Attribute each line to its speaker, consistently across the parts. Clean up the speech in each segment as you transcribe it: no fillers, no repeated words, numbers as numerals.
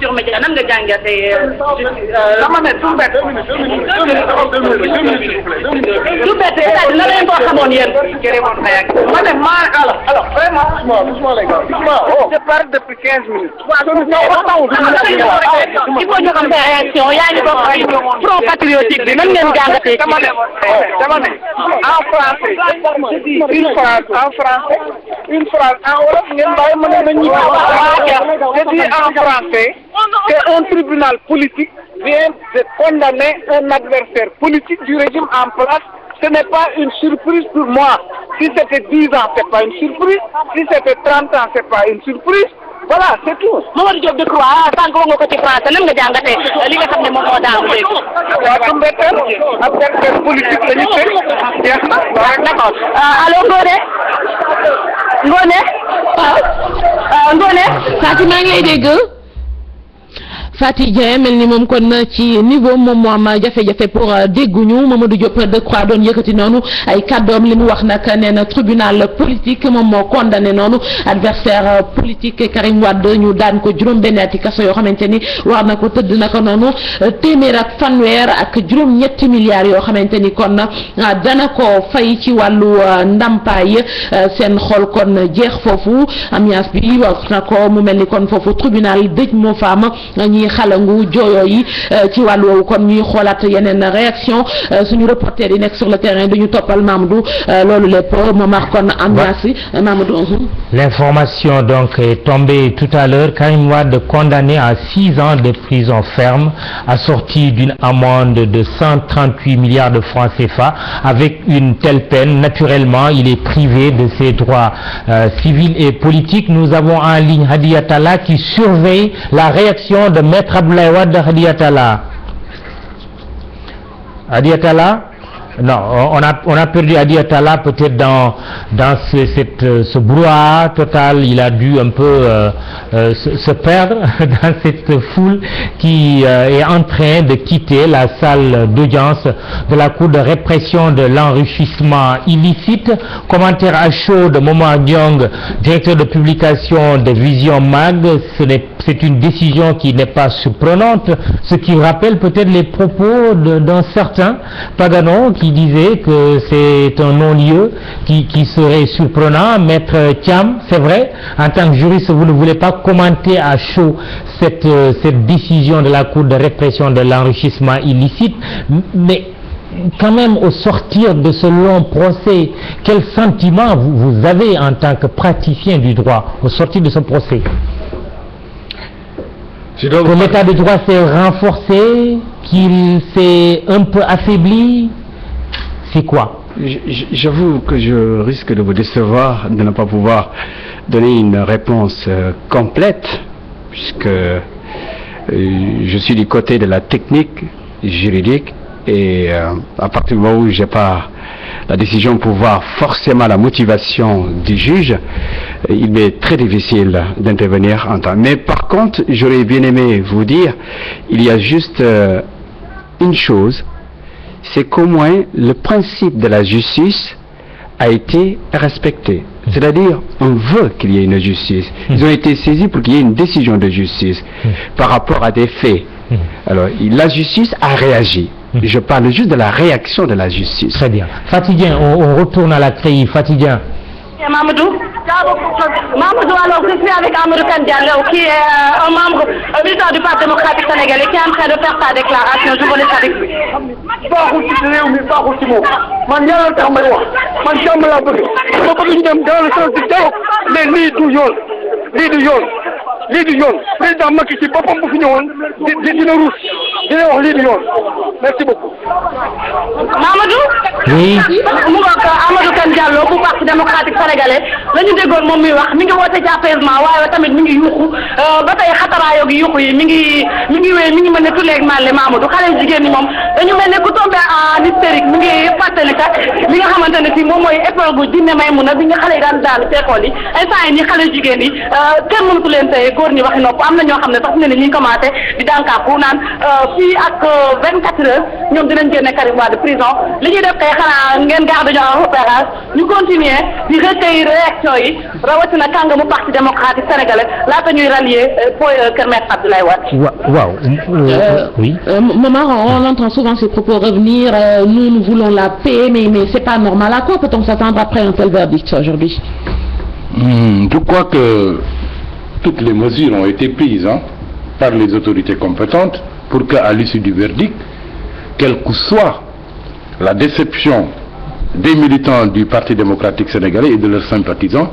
Speaker 1: Futurs Médias nan nga jàngatee.
Speaker 2: dama ne du bett.
Speaker 1: du bett c'est-à-dire la leen ko xamoon yéen.
Speaker 2: ma ne alors vraiment doucement les gars je parle depuis 15 minutes.
Speaker 1: il faut ñu xam sa réaction yaa ngi bokk ci front patriotique bi nan ngeen jàngatee.
Speaker 2: dama ne en français une phrase en wolof ngeen bàyyi ma ne na ñi je dis en français que un tribunal politique vient de condamner un adversaire politique du régime en place. Ce n'est pas une surprise pour moi. Si c'était 10 ans, c'est pas une surprise. Si c'était 30 ans, c'est pas une surprise. Voilà, c'est tout.
Speaker 1: Mamadou Diop Decroix sànq wax nga ko ci français nan nga jàngatee li nga xam ne moom moo daanu léegi.
Speaker 2: waaw su mbetteel adversaire politique la ñu tëj jeex na.
Speaker 1: d'accord allo Ngoné waaw Ngoné.
Speaker 3: Fatou maa ngi lay dégg. Fatou Dieng mel ni moom kon ci niveau moom moo am jafe-jafe pour dégguñu Mamadou Diop Decroix doon yëkkati noonu ay kàddoom li mu wax nag nee na tribunal politique moom moo condamné noonu adversaire politique Karim Wade ñu daan ko juróom-benn ati kaso yoo xamante ni war na ko tëdd naka noonu téeméer ak fanweer ak juróom-ñetti milliards yoo xamante ni kon dana ko fay ci wàllu ndàmpaay seen xol kon jeex foofu ambiance bi wax na ko mu mel ni kon foofu tribunal dëj moo fa am ñi xalangu jooyoo yi ci wàllu woowu kon ñuy xoolaat yeneen réaction suñu reporter yi nekk sur le terrain duñu toppal Mamadou loolu lépp moom ak kon ambiance yi Mamadou.
Speaker 4: L'information donc est tombée tout à l'heure. Karim Wade condamné à 6 ans de prison ferme assorti d'une amende de 138 milliards de francs CFA. Avec une telle peine, naturellement, il est privé de ses droits civils et politiques. Nous avons en ligne Hadi Attala qui surveille la réaction de Maître Abdoulaye Wade. Hadi Attala. Hadi Attala? Non, on a perdu Hadi Attala peut-être dans ce brouhaha total. Il a dû un peu se perdre dans cette foule qui est en train de quitter la salle d'audience de la Cour de répression de l'enrichissement illicite. Commentaire à chaud de Momar Diong, directeur de publication de Vision Mag. C'est une décision qui n'est pas surprenante, ce qui rappelle peut-être les propos d'un certain Pagano qui disait que c'est un non-lieu qui serait surprenant. Maître Thiam, c'est vrai, en tant que juriste, vous ne voulez pas commenter à chaud cette décision de la Cour de répression de l'enrichissement illicite, mais quand même au sortir de ce long procès, quel sentiment vous avez en tant que praticien du droit au sortir de ce procès? Que l'état de droit s'est renforcé, qu'il s'est un peu affaibli, c'est quoi?
Speaker 5: J'avoue que je risque de vous décevoir, de ne pas pouvoir donner une réponse complète, puisque je suis du côté de la technique juridique et à partir du moment où j'ai pas la décision pour voir forcément la motivation du juge, il m'est très difficile d'intervenir en temps. Mais par contre, j'aurais bien aimé vous dire, il y a juste une chose, c'est qu'au moins le principe de la justice a été respecté. C'est-à-dire, on veut qu'il y ait une justice. Ils ont été saisis pour qu'il y ait une décision de justice par rapport à des faits. Alors, la justice a réagi. Je parle juste de la réaction de la justice.
Speaker 4: Très bien. Fatidien, on retourne à la CREI. Fatidien.
Speaker 1: Mamadou, alors je suis avec Amadou Kane Diallo qui est un membre militant du Parti démocratique sénégalais qui est en train de faire sa déclaration. Je vous laisse avec lui.
Speaker 2: baaxul ci réew mi baaxul ci moom man yàlla tax may wax man jàmm laa bëgg ma bëgg ñu dem dans le sens du dialogue mais lii du yoon président Macky ci boppam bu fi ñëwoon dina ruus dina wax lii du yoon merci beaucoup.
Speaker 1: Mamadou.
Speaker 4: Oui.
Speaker 1: mu ngoog Amadou Kane Diallo bu Parti démocratique sénégalais la ñu déggoon moom muy wax mi ngi woote ci apaisement waaye tamit mi ngi yuuxu ba tey xataraayoog yuuxu yi mi ngi wéy mi ngi mel ne tuleeg màlle Mamadou xale jigéen ñi moom dañu mel ne ku tombé en hystérique mi ngi fàttali kat li nga xamante ne fii moom mooy épreuve bu jinne Maymuna bi nga xale yi daan daanu ci école yi instant yi nii xale jigéen yi kenn mënatu leen tey góor ñi waxi nopp am na ñoo xam ne sax ne ni ñuy commencé di dànkaaku naan fii ak 24 heures heures ñoom dinañ génne Karim Wade prison li ñuy def kay xanaa ngeen garde ñu en repérage ñu continuer di recueillir réaction yi rawatina kàngamu parti démocratique sénégalais laata ñuy rallier Kër Maître Abdoulaye Wade.
Speaker 4: Oui.
Speaker 3: Momar, on entend souvent ces propos revenir. Nous voulons la paix, mais c'est pas normal. À quoi peut-on s'attendre après un tel verdict aujourd'hui?
Speaker 6: Je crois que toutes les mesures ont été prises par les autorités compétentes pour qu'à l'issue du verdict, quelle que soit la déception des militants du Parti démocratique sénégalais et de leurs sympathisants,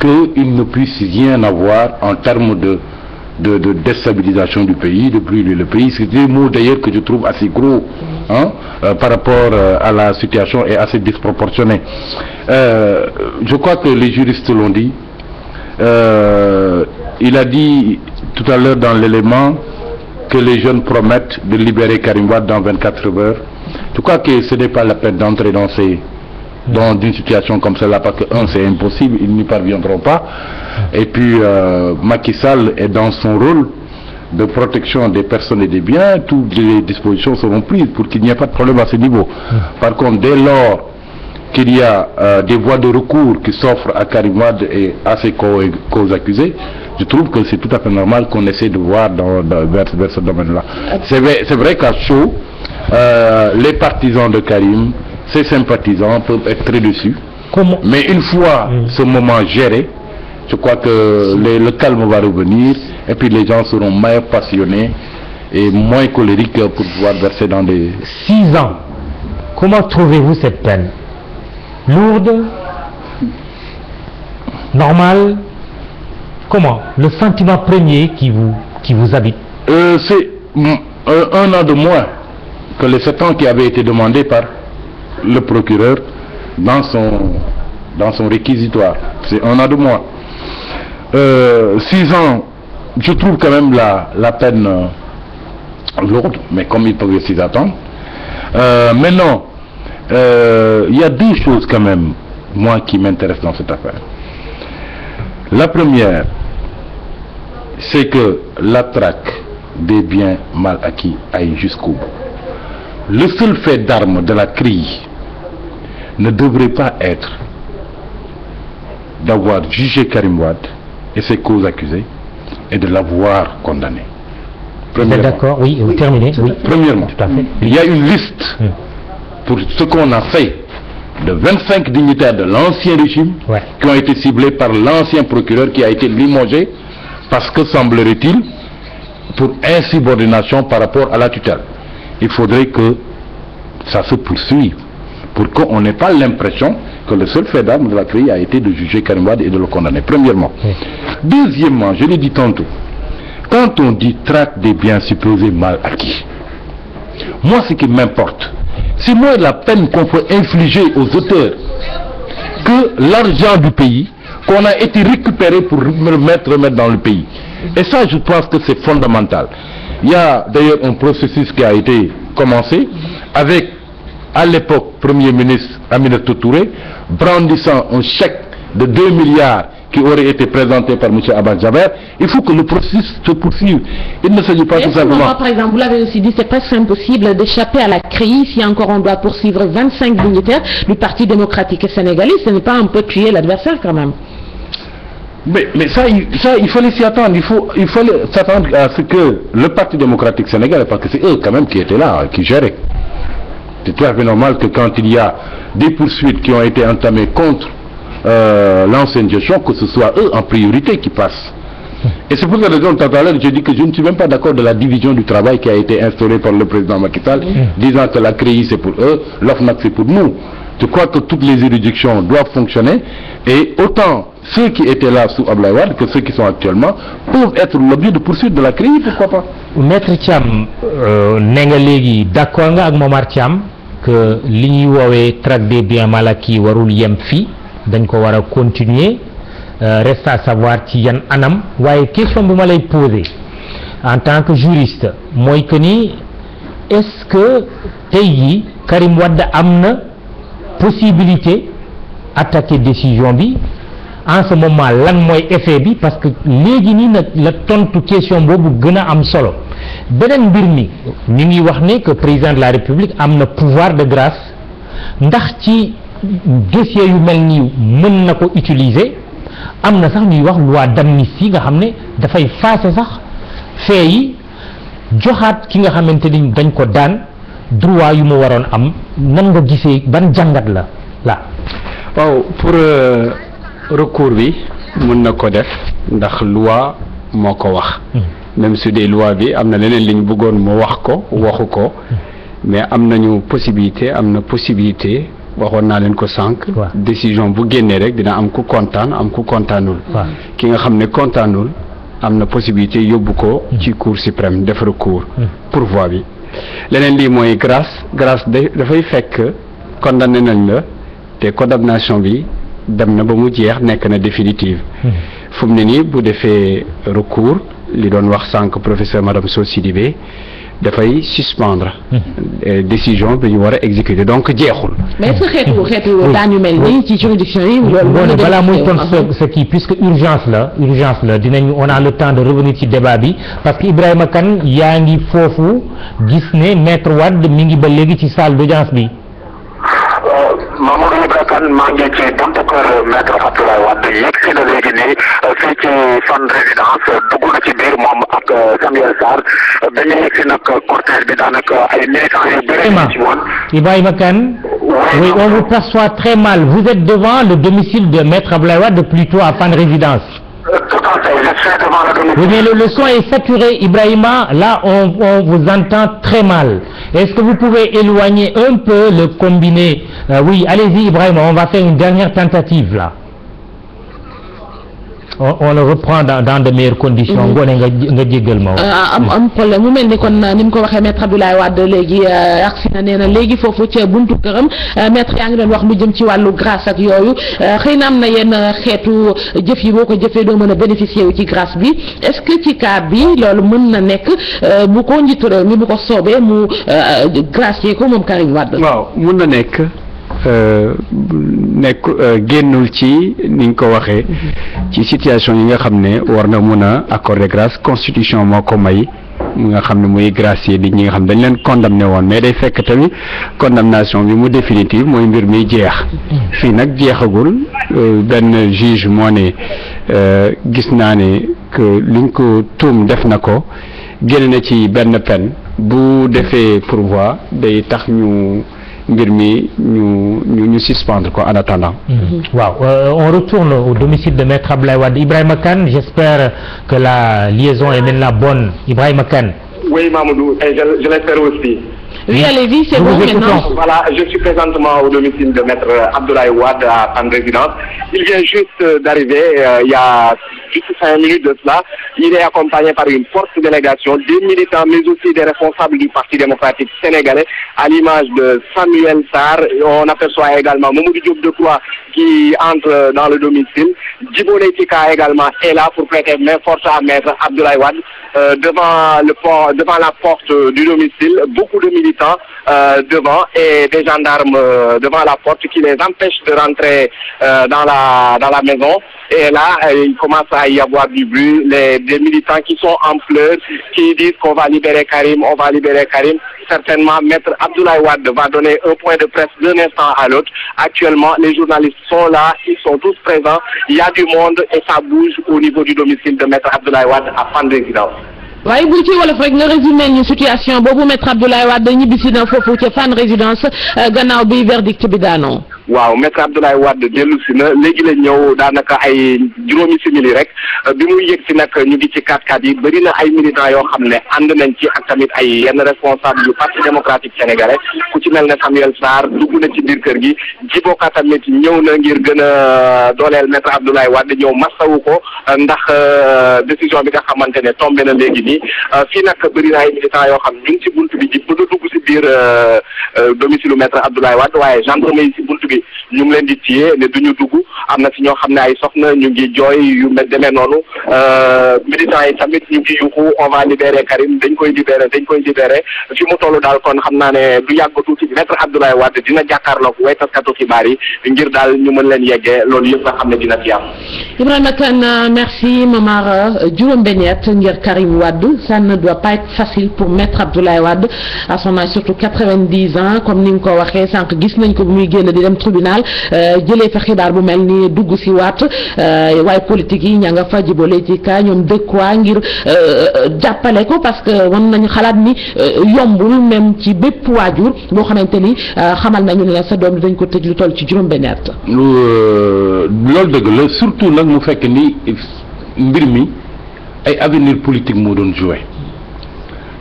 Speaker 6: qu'il ne puisse rien avoir en termes de déstabilisation du pays, de brûler le pays. C'est des mots d'ailleurs que je trouve assez gros par rapport à la situation et assez disproportionné. Je crois que les juristes l'ont dit. Il a dit tout à l'heure dans l'élément que les jeunes promettent de libérer Karim Wade dans 24 heures. Je crois que ce n'est pas la peine d'entrer dans une situation comme celle-là parce que, c'est impossible, ils n'y parviendront pas. Et puis, Macky Sall est dans son rôle de protection des personnes et des biens. Toutes les dispositions seront prises pour qu'il n'y ait pas de problème à ce niveau. Par contre, dès lors qu'il y a des voies de recours qui s'offrent à Karim Wade et à ses co-accusés, je trouve que c'est tout à fait normal qu'on essaie de voir vers ce domaine-là. C'est vrai qu'à chaud, les partisans de Karim, ses sympathisants peuvent être très déçus. Mais une fois ce moment géré, je crois que le calme va revenir et puis les gens seront moins passionnés et moins colériques pour pouvoir verser dans des...
Speaker 4: 6 ans. Comment trouvez-vous cette peine? Lourde? Normale? Comment? Le sentiment premier qui vous habite?
Speaker 6: C'est 1 an de moins que les 7 ans qui avaient été demandés par le procureur dans son réquisitoire. C'est 1 an de moins. 6 ans, je trouve quand même la peine lourde, mais comme ils pouvaient s'y attendre. Maintenant, il y a 2 choses quand même, moi, qui m'intéressent dans cette affaire. La première, c'est que la traque des biens mal acquis aille jusqu'au bout. Le seul fait d'armes de la CRI ne devrait pas être d'avoir jugé Karim Wade et ses causes accusées et de l'avoir condamné.
Speaker 4: Vous êtes d'accord? Oui, vous terminez. Oui.
Speaker 6: Premièrement,
Speaker 4: tout à fait.
Speaker 6: Il y a une liste pour ce qu'on a fait de 25 dignitaires de l'ancien régime qui ont été ciblés par l'ancien procureur qui a été limogé parce que, semblerait-il, pour insubordination par rapport à la tutelle. Il faudrait que ça se poursuive pour qu'on n'ait pas l'impression que le seul fait d'armes de la CRI a été de juger Karim Wade et de le condamner. Premièrement. Deuxièmement, je l'ai dit tantôt, quand on dit traque des biens supposés mal acquis, moi ce qui m'importe, c'est moins la peine qu'on peut infliger aux auteurs que l'argent du pays qu'on a été récupéré pour remettre dans le pays. Et ça, je pense que c'est fondamental. Il y a d'ailleurs un processus qui a été commencé avec, à l'époque, Premier ministre Aminata Touré, brandissant un chèque de 2 milliards qui aurait été présenté par M. Abbas Jaber. Il faut que le processus se poursuive. Il ne s'agit pas tout simplement...
Speaker 3: Par exemple, vous l'avez aussi dit, c'est presque impossible d'échapper à la crise si encore on doit poursuivre 25 dignitaires du Parti démocratique sénégalais. Ce n'est pas un peu tuer l'adversaire quand même.
Speaker 6: Mais ça, il fallait s'y attendre. Il fallait s'attendre à ce que le Parti démocratique sénégalais, parce que c'est eux quand même qui étaient là, qui géraient. C'est tout à fait normal que quand il y a des poursuites qui ont été entamées contre l'ancienne gestion, que ce soit eux en priorité qui passent. Et c'est pour cette raison, tout à l'heure, je dis que je ne suis même pas d'accord de la division du travail qui a été instaurée par le président Macky Sall, disant que la CRI c'est pour eux, l'OFNAC c'est pour nous. Je crois que toutes les juridictions doivent fonctionner et autant ceux qui étaient là sous Abdoulaye Wade que ceux qui sont actuellement peuvent être l'objet de poursuite de la CRI, pourquoi pas.
Speaker 4: Maître Thiam, nenga légui d'accord nga ak Momar Thiam que li ñuy woowee traque des biens mal acquis warul yem fii dañ ko war a continuer, reste à savoir ci yan anam. waaye question bu ma lay poser en tant que juriste mooy que ni est-ce que tey jii Karim Wade am na possibilité attaquer décision bi en ce moment lan mooy effet bi, parce que léegi nii nag la tontu question boobu gën a am solo. beneen mbir mi ñu ngi wax ne que président de la République am na pouvoir de grâce ndax ci dossier yu mel nii mën na ko utiliser. am na sax ñuy wax loi d'amnistie nga xam ne dafay faase sax fee yi joxaat ki nga xamante ni dañ ko daan droit yu mu waroon am nan nga gisee ban jàngat la
Speaker 5: waaw pour recours bi mën na ko def ndax loi moo ko wax même su dee loi bi am na leneen li ñu bëggoon mu wax ko waxu ko mais am nañu possibilité waxoon naa leen ko sànq. décision bu génnee rek dina am ku kontaan am ku kontaanul. ki nga xam ne kontaanul am na possibilité yóbbu ko ci cour suprême def recours pourvoi bi. leneen lii mooy grâce dafay fekk condamné nañ la te condamnation bi dem na ba mu jeex nekk na définitive. fu mu ne nii bu defee recours li doon wax sànq professeur madame Sow Sidibé dafay suspendre décision bi ñu war a exécuter donc jeexul.
Speaker 3: mais est-ce que xeetu daan yu mel nii ci juridiction yi.
Speaker 4: loolu balaa muy tontu ce qui puisque urgence la dinañ on a le temps de revenir ci débat bi parce que Ibrahima Kane yaa ngi foofu gis ne maître Wade mi ngi ba léegi ci salle d'audience bi.
Speaker 7: Mamadou Ibrahima Kane maa ngi ci buntu kër maître Abdoulaye Wade yegg si na léegi nii fii ci fan résidence dugg na ci biir moom ak Samuel Sarr dañu yegg si nag cortège bi daanaka ay militants yu bëri ci woon.
Speaker 4: Ibrahima Kane, oui, on vous perçoit très mal. Vous êtes devant le domicile de maître Abdoulaye Wade, plutôt à Fann Résidence.
Speaker 7: Tout à fait, je suis devant le domicile.
Speaker 4: Oui, mais le son est saturé, Ibrahima. Là, on vous entend très mal. Est-ce que vous pouvez éloigner un peu le combiné? Oui, allez-y, Ibrahima, on va faire une dernière tentative, là. On le reprend dans de meilleures conditions. ngoone nga jéggal ma
Speaker 3: am problème mu mel ni kon ni mu ko waxee maître Abdoulaye Wade léegi agsi na nee na léegi foofu ca buntu këram maître yaa ngi doon wax lu jëm ci wàllu grâce ak yooyu xëy na am na yenn xeetu jëf yi boo ko jëfee doo mën a bénéficier wu ci grâce bi est-ce que ci cas bi loolu mën na nekk bu ko njiitu réew mi bu ko soobee mu gracier ko moom Karim Wade.
Speaker 5: waaw mën na nekk. génnul ci niñ ko waxee ci situation yi nga xam ne war na mun a accorder grâce constitution moo ko may mu nga xam ne muy gracier di ñi nga xam dañ leen condamné woon mais day fekk tamit condamnation bi mu définitive mooy mbir mi jeex fii nag jeexagul benn juge moo ne gis naa ne que liñ ko tuum def na ko génn na ci benn peine bu defee pourvoi day tax ñu mbir mi ñu suspendre quoi en attendant.
Speaker 4: Waaw, on retourne au domicile de maître Abdoulaye Wade. Ibrahima Kane, j'espère que la liaison est maintenant bonne. Ibrahima Kane.
Speaker 7: Oui, Mamadou, et je l'espère aussi.
Speaker 3: Oui, allez-y, c'est bon maintenant.
Speaker 7: Voilà, je suis présentement au domicile de maître Abdoulaye Wade à Fann Résidence. Il vient juste d'arriver, il y a juste 5 minutes de cela. Il est accompagné par une forte délégation, des militants, mais aussi des responsables du Parti démocratique sénégalais, à l'image de Samuel Sarr. On aperçoit également Mamadou Diop Decroix qui entre dans le domicile. Djibo Leyti Ka également est là pour prêter main forte à maître Abdoulaye Wade. Devant la porte du domicile, beaucoup de militants devant et des gendarmes devant la porte qui les empêchent de rentrer dans la maison. Et là, il commence à y avoir du bruit, des militants qui sont en pleurs, qui disent qu'on va libérer Karim, on va libérer Karim. Certainement, maître Abdoulaye Wade va donner un point de presse d'un instant à l'autre. Actuellement, les journalistes sont là, ils sont tous présents. Il y a du monde et ça bouge au niveau du domicile de maître Abdoulaye Wade à Fann Résidence.
Speaker 3: waaye bu ci wolof rek nga résumé ñu situation boobu maître Abdoulaye Wade ñibbisi na foofu ca Fann Résidence gannaaw bi verdict bi daanoo.
Speaker 7: waaw maître Abdoulaye Wade dellu si na léegi la ñëw daanaka ay juróomi simili rek bi muy yëg si nag ñu ngi ci 4x4 yi bëri na ay militants yoo xam ne ànd nañ ci ak tamit ay yenn responsable yu parti démocratique sénégalais ku ci mel ne Samuel Sarr dugg na ci biir kër gi Djibo Ka tamit ñëw na ngir gën a dooleel maître Abdoulaye Wade ñëw masawu ko ndax décision bi nga xamante ne tombé na léegi nii fii nag bëri na ay militants yoo xam ñu ngi ci buntu bi ji bëgg a dugg si biir domicile maître Abdoulaye Wade waaye gendarmerie si buntu bi ñu ngi leen di téye ne duñu dugg am na si ñoo xam ne ay soxna ñu ngi jooy yu mel demee noonu militants yi tamit ñu ngi yuxu on va libérer Karim dañ koy libérer fi mu toll daal kon xam naa ne du yàgg tuuti maître Abdoulaye Wade dina jàkkaarloog way taskatu xibaar yi ngir daal ñu mën leen yeggee loolu yëpp nga xam ne dina fi am.
Speaker 3: Ibrahima Kane, merci Momar. Juróom-benni at ngir Karim Wade, ça ne doit pas être facile pour maître Abdoulaye Wade à son âge, surtout 90 ans comme ni nga ko waxee sànq gis nañ ko bu muy génn di dem tribunal jëlee fa xibaar bu mel ni dugg si waat waaye politique yi ña nga fa jibale ci ka ñoom dëkkuwaa ngir jàppale ko parce que wan nañu xalaat ni yombul même ci bépp waajur boo xamante ni xamal nañu ne la sa doom dañ ko tëj lu toll ci juróom-benni at.
Speaker 6: loolu dëgg la surtout nag mu fekk ni mbir mi ay avenir politique moo doon joué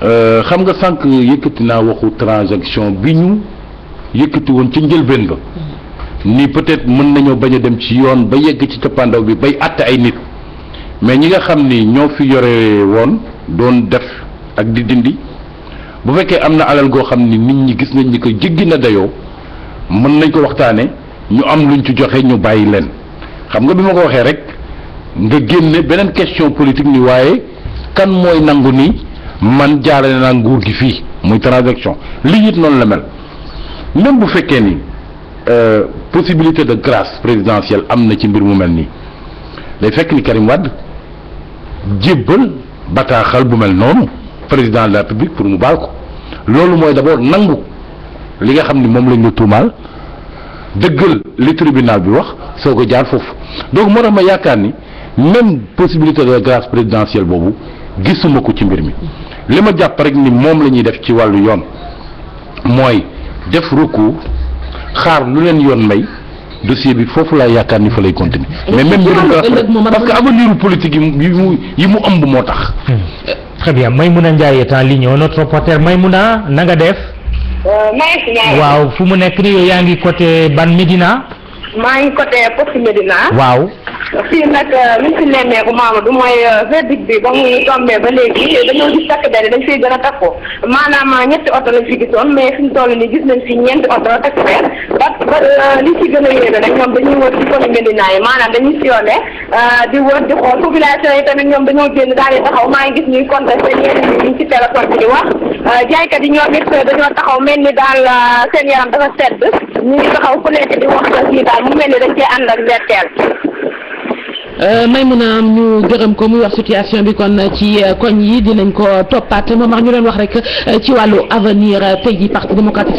Speaker 6: xam nga sànq yëkkati naa waxu transaction bi ñu yëkkati woon ci njëlbeen ba ni peut-être mën nañoo bañ a dem ci yoon ba yegg ci cappaandaw bi bay àtte ay nit mais ñi nga xam ni ñoo fi yore woon doon def ak di dindi bu fekkee am na alal goo xam ni nit ñi gis nañ ni ko jéggi na dayoo mën nañ ko waxtaane ñu am luñ ci joxe ñu bàyyi leen xam nga bi ma ko waxee rek nga génne beneen question politique ni waaye kan mooy nangu ni man jaarale naa nguur gi fii muy transaction lii it noonu la mel même bu fekkee ni possibilité de grâce présidentielle am na ci mbir mu mel nii day fekk ni Karim Wade jébbal bataaxal bu mel noonu président de la République pour mu baal ko loolu mooy d'abord nangu li nga xam ni moom lañ la tuumaal dëggal li tribunal bi wax soo ko jaar foofu donc moo tax ma yaakaar ni même possibilité de grâce présidentielle boobu gisuma ko ci mbir mi li ma jàpp rek ni moom la ñuy def ci wàllu yoon mooy def recours xaar lu leen yoon may dossier bi foofu laa yaakaar ni fa lay continuer mais même mbirum parce que avenir politique yi mu ëmb moo tax.
Speaker 4: Très bien Maymouna Ndiaye est en ligne notre reporter Maymouna na nga def. waaw fu mu nekk nii yow yaa ngi côté ban Médina.
Speaker 8: maa ngi côté Poste Médina.
Speaker 4: waaw.
Speaker 8: fii nag li ñu fi nemmeeku Mamadou mooy verdict bi ba muy tombé ba léegi dañoo gis takk der dañ fiy gën a takku maanaam ñetti oto lañ fi gisoon mais fi mu toll nii gis nañ fi ñeenti oto takk der ba li ci gën a yéeme rek ñoom dañuy wër ci Poste Médina yi maanaam dañuy sillonné di wër di xool population yi tamit ñoom dañoo génn daal di taxaw maa ngi gis ñuy contesté ñenn ñi ci téléphone bi di wax jaaykat yi ñoom it dañoo taxaw mel ni daal seen yaram dafa sedd ñu ngi taxaw ku nekk di wax kii daal mu mel ni dañ cee ànd ak verteel.
Speaker 3: Maymouna ñu gërëm ko muy wax situation bi kon ci koñ yi dinañ ko toppaat moom wax ñu doon wax rek ci wàllu avenir tey ji parti démocratique